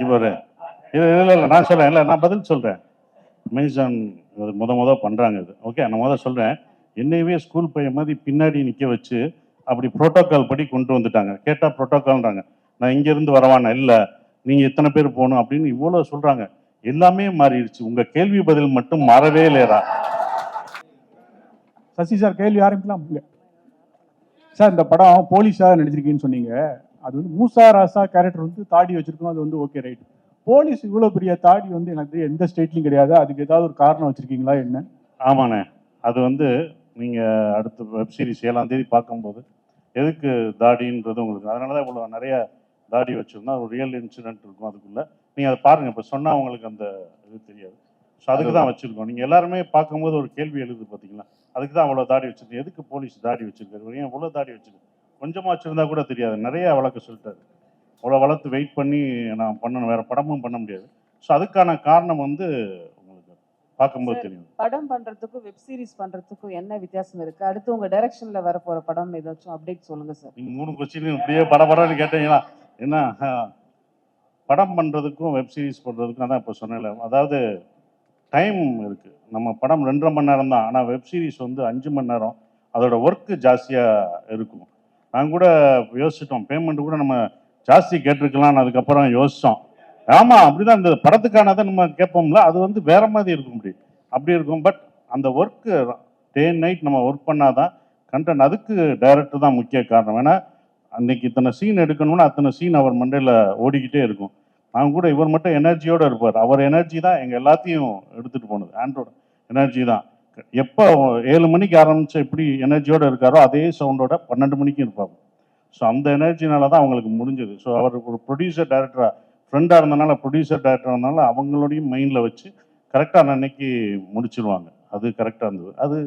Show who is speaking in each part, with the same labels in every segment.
Speaker 1: இவர் இல்லை நான் சொல்கிறேன், இல்லை நான் பதில் சொல்கிறேன். அமேசான் பண்ணுறாங்க இது. ஓகே, நான் சொல்கிறேன். என்னையவே ஸ்கூல் பையன் மாதிரி பின்னாடி நிற்க வச்சு அப்படி ப்ரோட்டோக்கால் படி கொண்டு வந்துட்டாங்க. கேட்டால் ப்ரோட்டோக்கால்ன்றாங்க. நான் இங்கேருந்து வரவானா, இல்லை நீங்கள் இத்தனை பேர் போகணும் அப்படின்னு இவ்வளோ சொல்கிறாங்க. எல்லாமே மாறிடுச்சு. உங்கள் கேள்வி பதில் மட்டும் மாறவே இல்லையா?
Speaker 2: சசி சார் கேள்வி ஆரம்பிக்கலாம். சார் இந்த படம் போலீஸாக நடிச்சிருக்கீங்கன்னு சொன்னீங்க. அது வந்து மூசா ராசா கேரக்டர் வந்து தாடி வச்சிருக்கோம், அது வந்து ஓகே ரைட். போலீஸ் இவ்வளோ பெரிய தாடி வந்து எனக்கு எந்த ஸ்டேட்லையும் கிடையாது. அதுக்கு ஏதாவது ஒரு காரணம் வச்சிருக்கீங்களா என்ன?
Speaker 1: ஆமாண்ணே, அது வந்து நீங்கள் அடுத்த வெப் சீரிஸ் 7ஆம் தேதி பார்க்கும்போது எதுக்கு தாடின்றது உங்களுக்கு, அதனால தான் இவ்வளோ நிறைய தாடி வச்சுருந்தா ஒரு ரியல் இன்சிடென்ட் இருக்கும் அதுக்குள்ளே. நீங்கள் அதை பாருங்கள், இப்போ சொன்னால் உங்களுக்கு அந்த இது தெரியாது. ஸோ அதுக்கு தான் வச்சுருக்கோம். நீங்கள் எல்லாருமே பார்க்கும்போது ஒரு கேள்வி எழுது பார்த்தீங்களா, அதுக்கு தான் அவ்வளோ தாடி வச்சுருக்கேன். எதுக்கு போலீஸ் தாடி வச்சுருக்காரு, ஏன் இவ்வளோ தாடி வச்சுருக்கு, கொஞ்சமாக வச்சுருந்தா கூட தெரியாது, நிறைய வளர்க்க சொல்லிட்டாரு. அவ்வளோ வளர்த்து வெயிட் பண்ணி நான் பண்ணணும், வேறு படமும் பண்ண முடியாது. ஸோ அதுக்கான காரணம் வந்து உங்களுக்கு பார்க்கும்போது தெரியும்.
Speaker 3: படம் பண்றதுக்கும் வெப் சீரிஸ் பண்றதுக்கும் என்ன வித்தியாசம் இருக்கு? அடுத்து உங்க டைரக்ஷன்ல வர போற படம் ஏதாச்சும் அப்டேட் சொல்லுங்க சார்.
Speaker 1: நீங்க 3 கொஸ்டின் இப்படியே படபடன்னு கேட்டீங்களா? என்ன படம் பண்றதுக்கும் வெப் சீரிஸ் பண்றதுக்கும் அதான் இப்போ சொன்னேன்ல, அதாவது டைம் இருக்கு. நம்ம படம் 2.5 மணி நேரம் தான், ஆனால் வெப் சீரிஸ் வந்து 5 மணி நேரம். அதோட ஒர்க்கு ஜாஸ்தியாக இருக்கும். நாங்கள் கூட யோசிச்சிட்டோம், பேமெண்ட் கூட நம்ம ஜாஸ்தி கேட்டிருக்கலாம்னு அதுக்கப்புறம் யோசித்தோம். ஆமாம், அப்படிதான் இந்த படத்துக்கானதை நம்ம கேட்போம்ல, அது வந்து வேற மாதிரி இருக்கும், அப்படி இருக்கும். பட் அந்த ஒர்க்கு டே அண்ட் நைட் நம்ம ஒர்க் பண்ணாதான் கண்டென்ட். அதுக்கு டைரக்டர் தான் முக்கிய காரணம். ஏன்னா அன்னைக்கு இத்தனை சீன் எடுக்கணும்னா அத்தனை சீன் அவர் மண்டையில் ஓடிக்கிட்டே இருக்கும். அவங்க கூட இவர் மட்டும் எனர்ஜியோடு இருப்பார். அவர் எனர்ஜி தான் எங்கள் எல்லாத்தையும் எடுத்துகிட்டு போனது. ஆண்ட்ரோட எனர்ஜி தான். எப்போ 7 மணிக்கு ஆரம்பித்து எப்படி எனர்ஜியோடு இருக்காரோ அதே சவுண்டோட 12 மணிக்கும் இருப்பார். ஸோ அந்த எனர்ஜினால தான் அவங்களுக்கு முடிஞ்சது. ஸோ அவர் ஒரு ப்ரொடியூசர் டைரக்டராக ஃப்ரெண்டாக இருந்தனால, ப்ரொடியூசர் டைரக்டராக இருந்தனால அவங்களோடையும் மைண்டில் வச்சு கரெக்டாக அன்னைக்கு முடிச்சிருவாங்க. அது கரெக்டாக இருந்தது. அது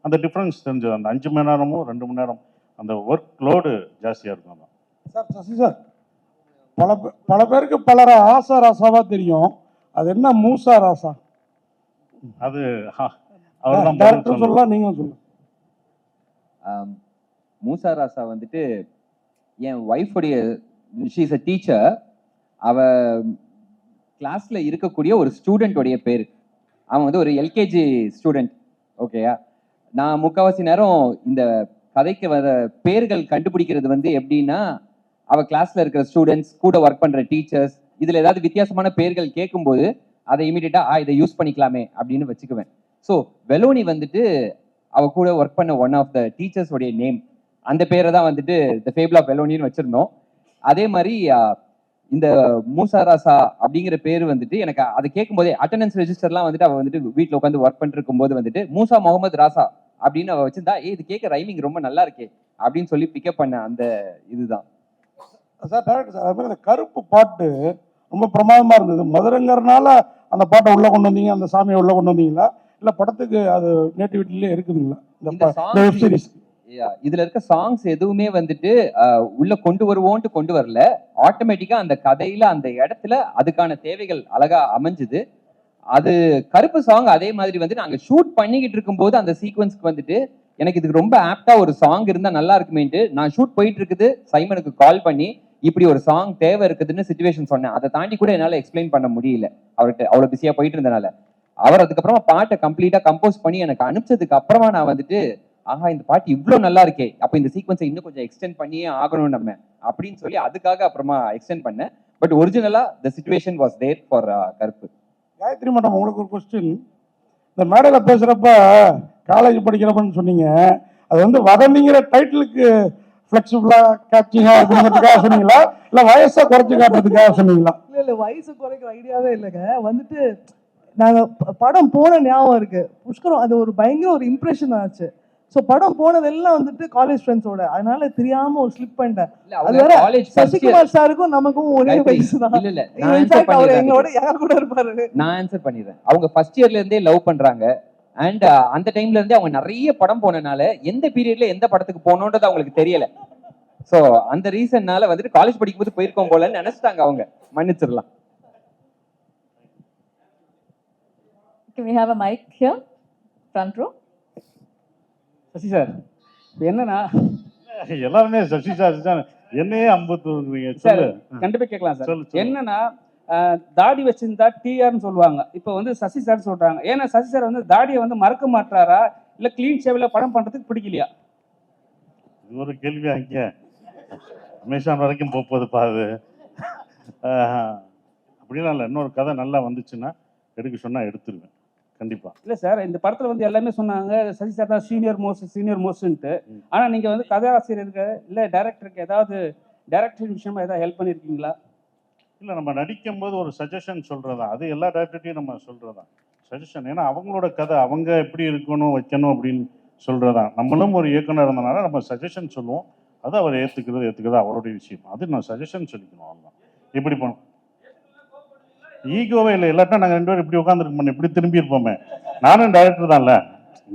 Speaker 1: அந்த டிஃப்ரென்ஸ் தெரிஞ்சது. அந்த 5 மணி நேரமும் 2 மணி நேரம் அந்த ஒர்க் லோடு ஜாஸ்தியாக இருக்கும்.
Speaker 2: சார் சசி சார், பல பேருக்கு பலர ஆசா ராசாவா தெரியும். அது என்ன மூசா ராசா?
Speaker 1: அது அவர்தான்
Speaker 2: டைரக்டர் சொல்லலாம், நீங்களும் சொல்லுங்க.
Speaker 4: மூசா ராசா வந்துட்டு என் ஒய்ஃபுடைய, ஷீ இஸ் அ டீச்சர். அவ கிளாஸ்ல இருக்கக்கூடிய ஒரு ஸ்டூடெண்டோடைய பேர். அவன் வந்து ஒரு எல்கேஜி ஸ்டூடெண்ட். ஓகேயா, நான் முக்கால்வாசி நேரம் இந்த கதைக்கு வர பேர்கள் கண்டுபிடிக்கிறது வந்து எப்படின்னா, அவ கிளாஸ்ல இருக்கிற ஸ்டூடெண்ட்ஸ் கூட ஒர்க் பண்ற டீச்சர்ஸ் இதுல ஏதாவது வித்தியாசமான பேர்கள் கேட்கும்போது அதை இமீடியட்டா இதை யூஸ் பண்ணிக்கலாமே அப்படின்னு வச்சுக்குவேன். ஸோ வெலோனி வந்துட்டு அவ கூட ஒர்க் பண்ண ஒன் ஆஃப் த டீச்சர்ஸ் உடைய நேம். அந்த பேரை தான் வந்துட்டு த ஃபேபிள் ஆஃப் வெலோனின்னு வச்சிருந்தோம். அதே மாதிரி இந்த மூசா ராசா அப்படிங்கிற பேர் வந்துட்டு எனக்கு அதை கேட்கும் போதே அட்டண்டன்ஸ் ரெஜிஸ்டர்லாம் வந்துட்டு அவ வந்துட்டு வீட்டில் உட்காந்து ஒர்க் பண்ணிட்டு இருக்கும் போது வந்துட்டு மூசா முகமது ராசா அப்படின்னு அவ வச்சிருந்தா, இது கேட்க ரைமிங் ரொம்ப நல்லா இருக்கே அப்படின்னு சொல்லி பிக்கப் பண்ண அந்த இதுதான்
Speaker 2: சார். டேரக்டர் சார், அது மாதிரி அந்த கருப்பு பாட்டு ரொம்ப பிரமாதமா இருந்தது. மதுரங்கறனால அந்த பாட்டை உள்ள கொண்டு வந்தீங்க, அந்த சாமியை உள்ள கொண்டு வந்தீங்களா, இல்ல படத்துக்கு அது நேட்டிவிட்டிலே இருக்குதுங்களா இந்த வெப் சீரிஸ்?
Speaker 4: இதுல இருக்க சாங்ஸ் எதுவுமே வந்துட்டு உள்ள கொண்டு வருவோன்ட்டு கொண்டு வரல. ஆட்டோமேட்டிக்கா அந்த கதையில அந்த இடத்துல அதுக்கான தேவைகள் அழகா அமைஞ்சுது. அது கருப்பு சாங் அதே மாதிரி வந்து நாங்க ஷூட் பண்ணிக்கிட்டு இருக்கும் போது அந்த சீக்வன்ஸ்க்கு வந்துட்டு எனக்கு இதுக்கு ரொம்ப ஆப்டா ஒரு சாங் இருந்தா நல்லா இருக்குமேன்ட்டு நான் ஷூட் போயிட்டு இருக்குது சைமனுக்கு கால் பண்ணி இப்படி ஒரு சாங் தேவை இருக்குதுன்னு சிச்சுவேஷன் சொன்னேன். அதை தாண்டி கூட என்னால எக்ஸ்பிளைன் பண்ண முடியல அவர்கிட்ட, அவ்வளவு பிஸியா போயிட்டு இருந்தனால. அவர் அதுக்கப்புறமா பாட்டை கம்ப்ளீட்டா கம்போஸ் பண்ணி எனக்கு அனுப்பிச்சதுக்கு அப்புறமா நான் வந்துட்டு, ஆஹா இந்த பாட்டு இவ்வளவு நல்லா இருக்கே, அப்ப இந்த சீக்வன்ஸை இன்னும் கொஞ்சம் எக்ஸ்டெண்ட் பண்ணியே ஆகணும் நம்ம அப்படின்னு சொல்லி அதுக்காக அப்புறமா எக்ஸ்டெண்ட் பண்ணேன். பட் ஒரிஜினலா the situation was there for கருப்பு.
Speaker 2: காயத்ரி மேடம், உங்களுக்கு ஒரு கொஸ்டின். இந்த மேடையில் பேசுறப்ப காலேஜ் படிக்கிறப்பன்னு சொன்னீங்க, அது வந்து வதந்திங்கிற டைட்டிலுக்கு ஃபிளெக்சிபிளா கேட்சிங்கா அப்படிங்கிறதுக்காக சொன்னீங்களா, இல்ல வயசை குறைச்சு காட்டுறதுக்காக சொன்னீங்களா?
Speaker 5: இல்ல வயசு குறைக்கிற ஐடியாவே இல்லைங்க. வந்துட்டு நாங்க படம் போன ஞாபகம் இருக்கு. புஷ்கரம் அது ஒரு பயங்கர ஒரு இம்ப்ரெஷன் ஆச்சு. ஸோ படம் போனதெல்லாம் வந்துட்டு காலேஜ் ஃப்ரெண்ட்ஸோட, அதனால தெரியாம ஒரு ஸ்லிப் பண்ணிட்டேன். அது வேற சசிகுமார் சாருக்கும் நமக்கும் ஒரே வயசு தான்.
Speaker 4: இல்ல
Speaker 5: அவர் எங்களோட யார் கூட இருப்பாரு.
Speaker 4: நான் ஆன்சர் பண்ணிடுறேன். அவங்க ஃபர்ஸ்ட் இயர்ல இருந்தே லவ் பண்றாங்க. அண்ட் அந்த டைம்ல இருந்தே அவங்க நிறைய படம் போனனால எந்த பீரியட்ல எந்த படத்துக்கு போகணுன்றது அவங்களுக்கு தெரியல. ஸோ அந்த ரீசன்னால வந்துட்டு காலேஜ் படிக்கும்போது போயிருக்கோம் போலன்னு நினைச்சிட்டாங்க அவங்க. மன்னிச்சிடலாம்.
Speaker 3: Can we have a mic here? Front row.
Speaker 2: Sasi sir, என்னன்னா
Speaker 1: எல்லாருமே சசி சார் என்னையே 50
Speaker 2: சார் கண்டிப்பா கேட்கலாம் சார். என்னன்னா
Speaker 6: தாடி வச்சிருந்தா டிஆர்னு சொல்லுவாங்க. இப்போ வந்து சசி சார் சொல்றாங்க. ஏன்னா சசி சார் வந்து தாடியை வந்து மறக்க மாட்டாரா இல்லை க்ளீன் ஷேவில் படம் பண்ணுறதுக்கு பிடிக்கலையா?
Speaker 1: இது ஒரு கேள்வி அங்கே அமேசான் வரைக்கும் போகுதுப்பா அது. அப்படிலாம் இல்லை, இன்னொரு கதை நல்லா வந்துச்சுன்னா எடுக்க சொன்னால் எடுத்துருவேன் கண்டிப்பாா.
Speaker 6: இல்லை சார், இந்த படத்தில் வந்து எல்லாமே சொன்னாங்க சசி சார் தான் சீனியர் மோஸ்ட்ன்ட்டு. ஆனால் நீங்கள் வந்து கதாசிரியருக்கு இல்லை டைரக்டருக்கு ஏதாவது டைரக்டர் விஷயமா ஏதாவது ஹெல்ப் பண்ணியிருக்கீங்களா?
Speaker 1: இல்லை, நம்ம நடிக்கும் போது ஒரு சஜஷன் சொல்கிறதா, அது எல்லா டேரக்டர்ட்டையும் நம்ம சொல்கிறதா சஜஷன். ஏன்னா அவங்களோட கதை அவங்க எப்படி இருக்கணும் வைக்கணும் அப்படின்னு சொல்கிறதா. நம்மளும் ஒரு இயக்குனர் இருந்தனால நம்ம சஜஷன் சொல்லுவோம், அதை அவர் ஏற்றுக்கிறது அவருடைய விஷயம். அது நான் சஜஷன் சொல்லிக்கணும், அவ்வளோதான். எப்படி போகணும் ஈகோவே இல்லை. இல்லாட்டா நாங்கள் 2 பேரும் இப்படி உட்காந்துருக்க மாட்டோம், இப்படி திரும்பி இருப்போமே. நானும் டைரக்டர் தான்ல,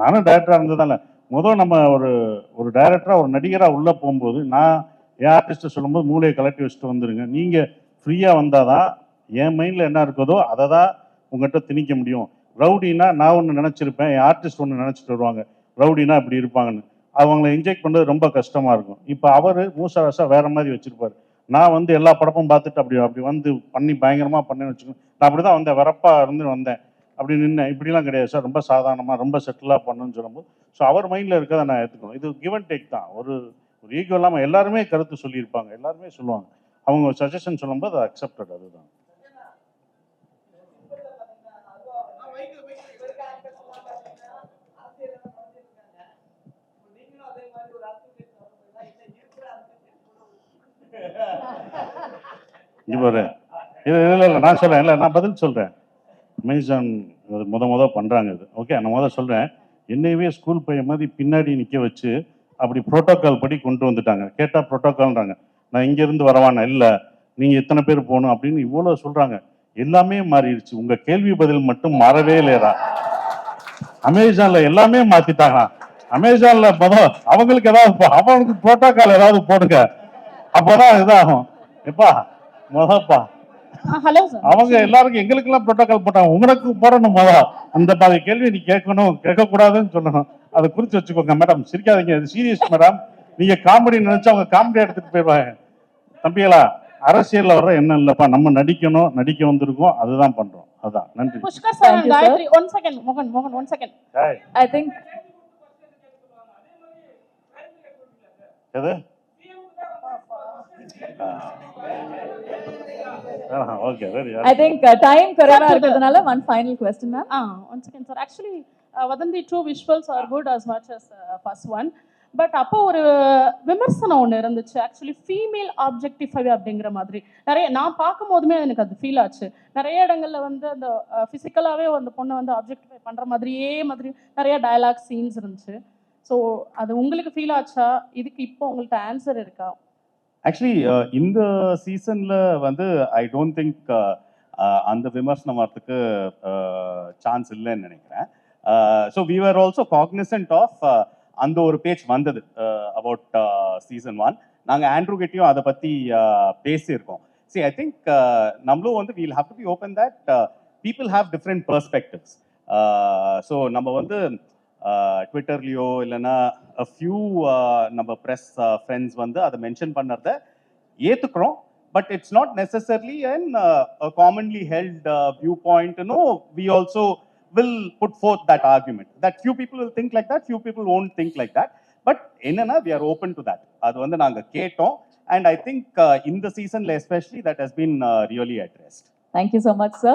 Speaker 1: நானும் டைரக்டராக இருந்ததான்ல. முதல் நம்ம ஒரு டைரக்டராக ஒரு நடிகராக உள்ளே போகும்போது நான் என் ஆர்டிஸ்ட்டை சொல்லும்போது மூளையை கலட்டி வச்சுட்டு வந்துடுங்க. நீங்கள் ஃப்ரீயாக வந்தால் தான் என் மைண்டில் என்ன இருக்குதோ அதை தான் உங்கள்கிட்ட திணிக்க முடியும். ரவுடினா நான் ஒன்று நினச்சிருப்பேன், என் ஆர்டிஸ்ட் ஒன்று நினச்சிட்டு வருவாங்க ரவுடினா இப்படி இருப்பாங்கன்னு. அவங்கள இன்ஜெக்ட் பண்ணுறது ரொம்ப கஷ்டமாக இருக்கும். இப்போ அவர் மூசாராசா வேறு மாதிரி வச்சுருப்பார். நான் வந்து எல்லா படமும் பார்த்துட்டு அப்படி வந்து பண்ணி பயங்கரமாக பண்ணேன்னு வச்சுக்கோங்க. நான் அப்படி தான் வந்தேன், வரப்பாக வந்தேன், அப்படி நின்னேன். இப்படிலாம் கிடையாது சார், ரொம்ப சாதாரணமாக ரொம்ப செட்டிலாக பண்ணுன்னு சொல்லும்போது ஸோ அவர் மைண்டில் இருக்கிறத நான் ஏற்றுக்கணும். இது கிவ் அண்ட் டேக் தான். ஒரு ஈகோ இல்லாமல் எல்லாருமே கருத்து சொல்லியிருப்பாங்க, எல்லாருமே சொல்லுவாங்க. அவங்க சஜஷன் சொல்லும்போது அது அக்செப்டட், அதுதான். இவர் இல்லை நான் சொல்கிறேன், இல்லை நான் பதில் சொல்கிறேன். அமேசான் முத பண்ணுறாங்க இது. ஓகே, நான் சொல்கிறேன். என்னையவே ஸ்கூல் பையன் மாதிரி பின்னாடி நிற்க வச்சு அப்படி ப்ரோட்டோக்கால் படி கொண்டு வந்துட்டாங்க. கேட்டால் ப்ரோட்டோக்கால்ன்றாங்க. நான் இங்கேருந்து வரவானா, இல்லை நீங்கள் இத்தனை பேர் போகணும் அப்படின்னு இவ்வளோ சொல்கிறாங்க. எல்லாமே மாறிடுச்சு. உங்கள் கேள்வி பதில் மட்டும் மாறவே இல்லையா? அமேசானில் எல்லாமே மாற்றிட்டாங்க. அமேசானில் அவங்களுக்கு ஏதாவது அவனுக்கு ப்ரோட்டோக்கால் ஏதாவது போடுங்க, அப்போதான் இதாகும். எப்பா முதப்பா
Speaker 7: ஹலோ சார்,
Speaker 1: அவங்க எல்லாருக்கும் எங்களுக்கெல்லாம் ப்ரோட்டோக்கால் போட்டாங்க, உங்களுக்கு போடணும். அந்த பாதி கேள்வி நீ கேட்கணும், கேட்கக்கூடாதுன்னு சொல்லணும். அதை குறித்து வச்சுக்கோங்க மேடம். சிரிக்காதீங்க, இது சீரியஸ் மேடம். நீங்க காமெடி நினைச்சா அவங்க காமெடி எடுத்துட்டு போயிடுவாங்க. தம்பிகளா, அரசியல்ல வர்ற என்ன இல்லப்பா, நம்ம நடிக்கணும், நடிக்க வந்திருக்கோம், அதுதான் பண்றோம். அதான். நன்றி.
Speaker 7: Pushkar sir
Speaker 3: Thank you,
Speaker 7: Gayathri. 1 second மோகன் 1 செகண்ட்.
Speaker 3: I think
Speaker 1: எது okay, very
Speaker 3: I think time குறைவா இருக்கிறதுனால one final question, ma'am.
Speaker 7: 1 second sir. Actually வதந்தி 2 visuals are good as much as first one. But அப்போ ஒரு விமர்சனம் ஒன்று இருந்துச்சு. ஆக்சுவலி ஃபீமேல் ஆப்ஜெக்டிஃபை அப்படிங்கிற மாதிரி நிறைய நான் பார்க்கும் போதுமே எனக்கு அது ஃபீல் ஆச்சு. நிறைய இடங்கள்ல வந்து அந்த ஃபிசிக்கலாகவே அந்த பொண்ணை வந்து ஆப்ஜெக்டிஃபை பண்ணுற மாதிரியே நிறைய டயலாக் சீன்ஸ் இருந்துச்சு. ஸோ அது உங்களுக்கு ஃபீல் ஆச்சா? இதுக்கு இப்போ உங்கள்கிட்ட ஆன்சர் இருக்கா?
Speaker 8: ஆக்சுவலி இந்த சீசன்ல வந்து ஐ டோன்ட் திங்க் அந்த விமர்சனம் வரத்துக்கு சான்ஸ் இல்லைன்னு நினைக்கிறேன். So we are also cognizant of அந்த ஒரு பேஜ் வந்தது அபவுட் சீசன் 1. நாங்கள் ஆண்ட்ரூ கிட்டையும் அதை பற்றி பேசியிருக்கோம். See, I think நம்மளும் வந்து we'll have to be open that people have different perspectives. So நம்ம வந்து ட்விட்டர்லேயோ இல்லைன்னா a few நம்ம ப்ரெஸ் ஃப்ரெண்ட்ஸ் வந்து அதை மென்ஷன் பண்ணுறத ஏற்றுக்கிறோம். But it's not necessarily and commonly held view point. We also will put forth that argument that few people will think like that, few people won't think like that. But என்னன்னா we are open to that. அது வந்து நாங்கள் கேட்டோம். And I think in the season especially that has been really addressed.
Speaker 3: Thank you so much, sir.